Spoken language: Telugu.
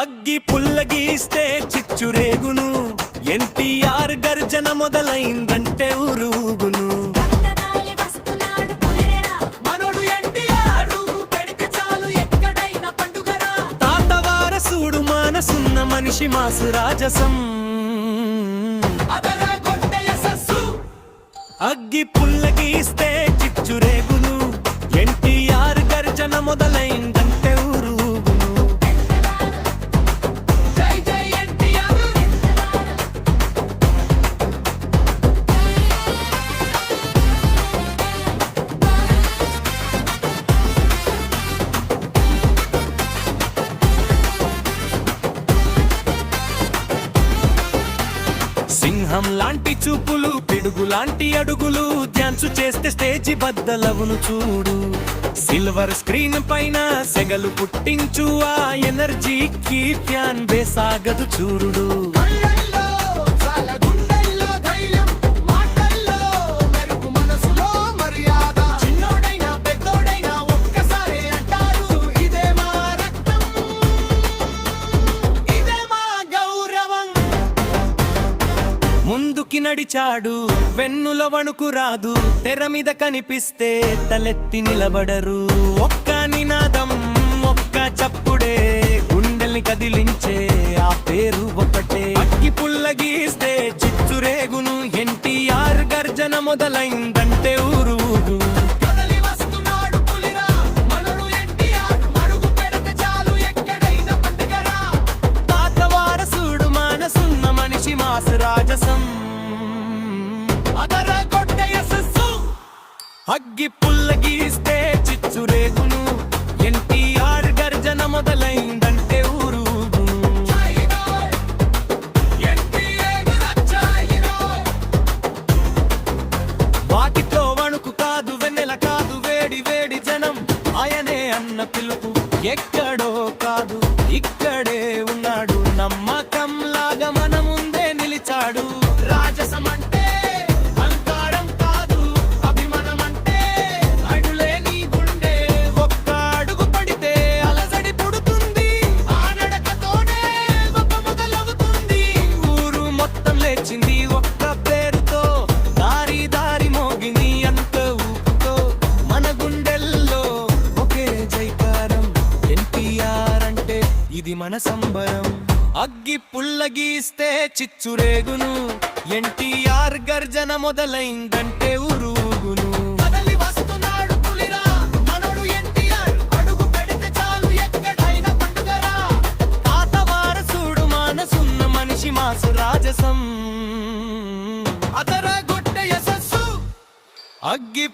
అగ్గి పుల్లగీస్తే చిచ్చురేగును, ఎన్టీఆర్ గర్జన మొదలైందంటే ఊరుగును. తాత వారసుడు మానసున్న మనిషి మాసు రాజసం. అగ్గి పుల్లగీస్తే చిచ్చురేగును, ఎన్టీఆర్ గర్జన మొదలైందంటే ఊరుగును. సింహం లాంటి చూపులు, పిడుగు లాంటి అడుగులు, డ్యాన్స్ చేస్తే స్టేజి బద్దలవును చూడు. సిల్వర్ స్క్రీన్ పైన సెగలు పుట్టించు ఆ ఎనర్జీకి ఫ్యాన్ బేసాగదు చూడు. ముందుకి నడిచాడు, వెన్నుల వణుకు రాదు, తెర మీద కనిపిస్తే తలెత్తి నిలబడరు. ఒక్క నినాదం, ఒక్క చప్పుడే గుండెల్ని కదిలించే ఆ పేరు ఒకటే. అగ్గి పుల్లగీస్తే చిచ్చురేగును, ఎన్టీఆర్ గర్జన మొదలైందంటే ఊరుగు. తాత వారసుడు మానసున్న మనిషి మాసు రాజసం. అగ్గి పుల్లగీస్తే చిచ్చురేగును, ఎన్టీఆర్ గర్జన మొదలైందంటే ఊరుగు. వాటితో వణుకు కాదు, వెన్నెల కాదు, వేడి వేడి జనం. ఆయనే అన్న పిలుపు ఎక్కడో కాదు, ఇక్కడే ఉన్నాడు. నమ్మకం లాగా మన ముందే నిలిచాడు. రాజసం అంటే ఒక్క పేరుతో దారి దారి మోగింది అంత ఊపుతో. మన గుండెల్లో ఒకే జైకారం, ఎన్టీఆర్ అంటే ఇది మన సంబరం. అగ్గి పుల్లగీస్తే చిచ్చురేగును, ఎన్టీఆర్ గర్జన మొదలైందంటే ఊరుగును. తాత వారసుడు మానసున్న మనిషి మాసు రాజసం. అదరగొట్టే యశస్సు అగ్గి